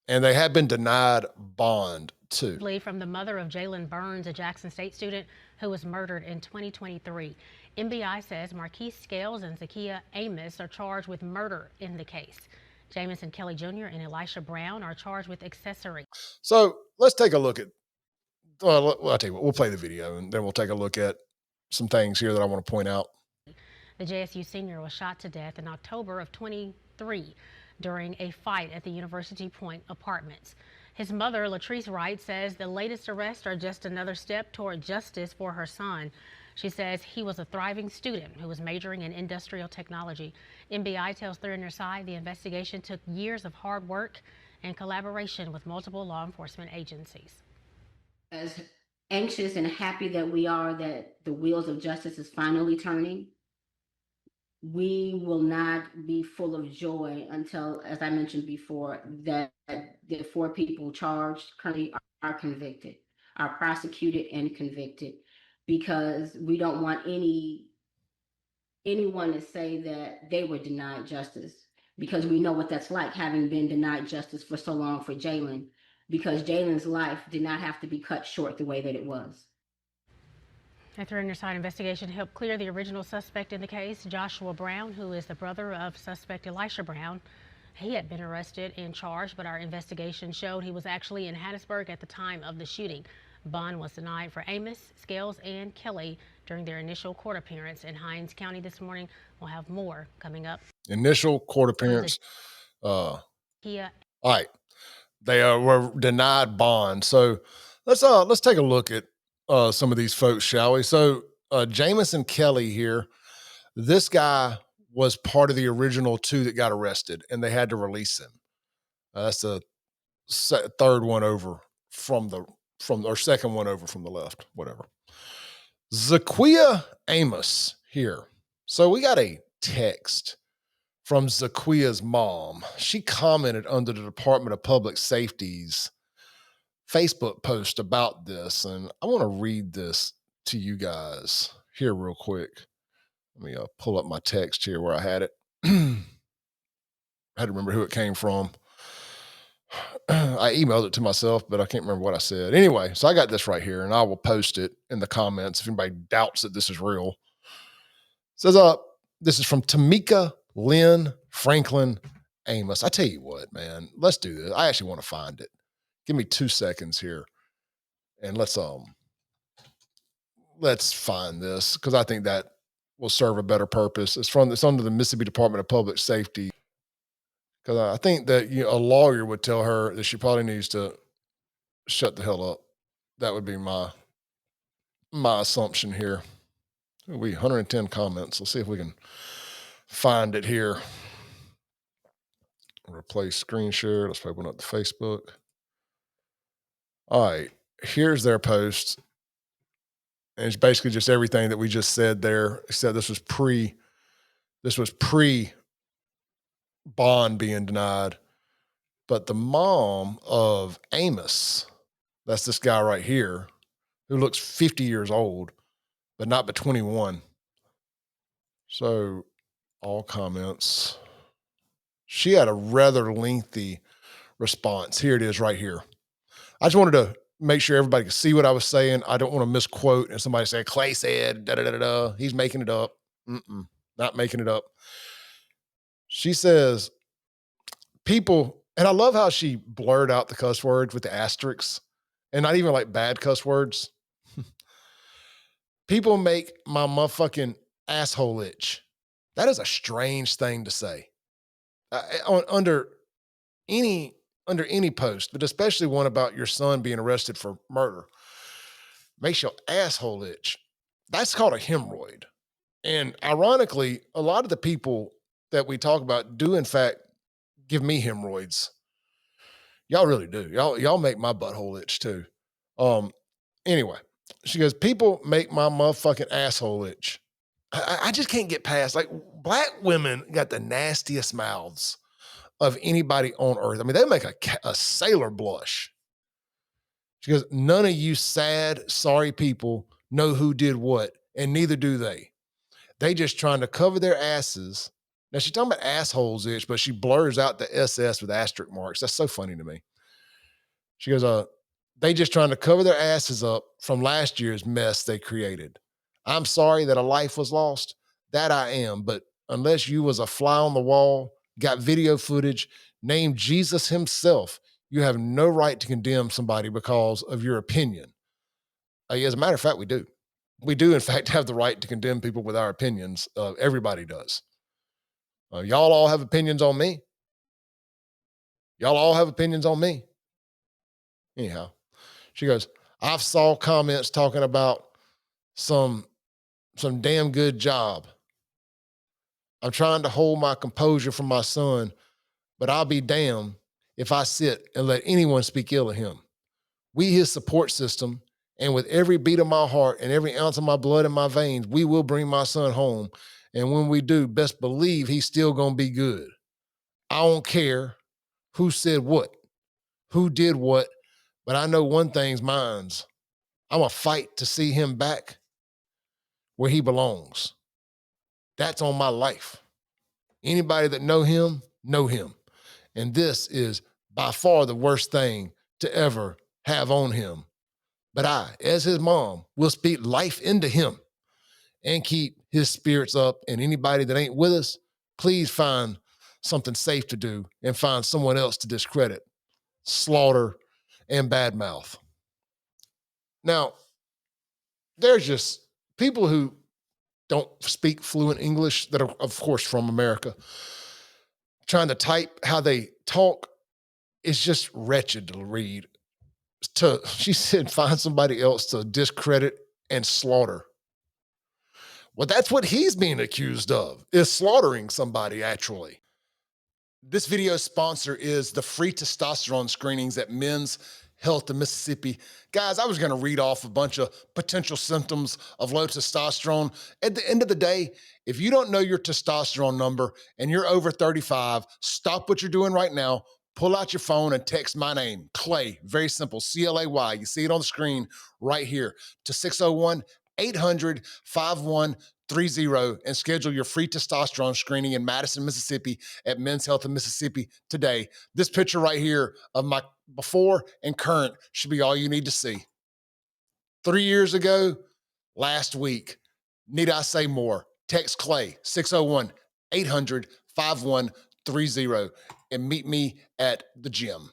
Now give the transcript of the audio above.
and they have been denied bond too. From the mother of Jalen Burns, a Jackson State student who was murdered in 2023. MBI says Marquise Scales and Zakia Amos are charged with murder in the case. Jamison Kelly Jr. and Elisha Brown are charged with accessory. So let's take a look at, well, I'll tell you what, we'll play the video and then we'll take a look at some things here that I want to point out. The JSU senior was shot to death in October of 23 during a fight at the University Point Apartments. His mother, Latrice Wright, says the latest arrests are just another step toward justice for her son. She says he was a thriving student who was majoring in industrial technology. MBI tells They're on Your Side the investigation took years of hard work and collaboration with multiple law enforcement agencies. As anxious and happy that we are that the wheels of justice is finally turning, we will not be full of joy until, as I mentioned before, that the 4 people charged currently are convicted, are prosecuted and convicted, because we don't want anyone to say that they were denied justice, because we know what that's like, having been denied justice for so long for Jalen, because Jalen's life did not have to be cut short the way that it was. A They're on Your Side investigation helped clear the original suspect in the case, Joshua Brown, who is the brother of suspect Elisha Brown. He had been arrested and charged, but our investigation showed he was actually in Hattiesburg at the time of the shooting. Bond was denied for Amos, Scales, and Kelly during their initial court appearance in Hinds County this morning. We'll have more coming up. Initial court appearance. All right. They were denied bond. So let's take a look at some of these folks, shall we? So Jamison Kelly here, this guy was part of the original 2 that got arrested, and they had to release him. That's the third one over or second one over from the left, whatever. Zakia Amos here. So we got a text from Zakia's mom. She commented under the Department of Public Safety's Facebook post about this, and I want to read this to you guys here real quick. Let me pull up my text here where I had it. I had to remember who it came from. I emailed it to myself, but I can't remember what I said. Anyway, so I got this right here, and I will post it in the comments if anybody doubts that this is real. It says, this is from Tamika Lynn Franklin Amos. I tell you what, man, let's do this. I actually want to find it. Give me 2 seconds here, and let's find this, because I think that will serve a better purpose. It's under the Mississippi Department of Public Safety, because I think that a lawyer would tell her that she probably needs to shut the hell up. That would be my assumption here. It'll be 110 comments. Let's see if we can find it here. Replace screen share. Let's open up the Facebook. All right, here's their post. And it's basically just everything that we just said there, except this was pre bond being denied. But the mom of Amos, that's this guy right here, who looks 50 years old, but not but 21. So all comments. She had a rather lengthy response. Here it is right here. I just wanted to make sure everybody could see what I was saying. I don't want to misquote and somebody say, Clay said, da-da-da-da-da. He's making it up. Not making it up. She says, people, and I love how she blurred out the cuss words with the asterisks, and not even like bad cuss words. People make my motherfucking asshole itch. That is a strange thing to say. Under any post, but especially one about your son being arrested for murder, makes your asshole itch. That's called a hemorrhoid. And ironically, a lot of the people that we talk about do in fact give me hemorrhoids. Y'all really do. Y'all make my butthole itch too. Anyway, she goes, people make my motherfucking asshole itch. I just can't get past, like, black women got the nastiest mouths of anybody on earth. I mean, they make a sailor blush. She goes, none of you sad, sorry people know who did what, and neither do they. They just trying to cover their asses. Now, she's talking about assholes itch, but she blurs out the SS with asterisk marks. That's so funny to me. She goes, they just trying to cover their asses up from last year's mess they created. I'm sorry that a life was lost. That I am. But unless you was a fly on the wall, got video footage, named Jesus himself, you have no right to condemn somebody because of your opinion. As a matter of fact, we do. We do, in fact, have the right to condemn people with our opinions. Everybody does. Y'all all have opinions on me. Y'all all have opinions on me. Anyhow, she goes, I've saw comments talking about some damn good job. I'm trying to hold my composure for my son, but I'll be damned if I sit and let anyone speak ill of him. We, his support system, and with every beat of my heart and every ounce of my blood in my veins, we will bring my son home. And when we do, best believe he's still going to be good. I don't care who said what, who did what, but I know one thing's mine's. I'm going to fight to see him back where he belongs. That's on my life. Anybody that know him. And this is by far the worst thing to ever have on him. But I, as his mom, will speak life into him and keep his spirits up. And anybody that ain't with us, please find something safe to do and find someone else to discredit, slaughter, and badmouth. Now, there's just people who don't speak fluent English that are, of course, from America. Trying to type how they talk is just wretched to read. She said, find somebody else to discredit and slaughter. Well, that's what he's being accused of, is slaughtering somebody, actually. This video's sponsor is the free testosterone screenings at Men's Health in Mississippi. Guys, I was going to read off a bunch of potential symptoms of low testosterone. At the end of the day, if you don't know your testosterone number and you're over 35, stop what you're doing right now. Pull out your phone and text my name, Clay. Very simple, C-L-A-Y. You see it on the screen right here to 601-800-5130 and schedule your free testosterone screening in Madison, Mississippi at Men's Health in Mississippi today. This picture right here of my before and current should be all you need to see. 3 years ago, last week. Need I say more? Text Clay, 601-800-5130 and meet me at the gym.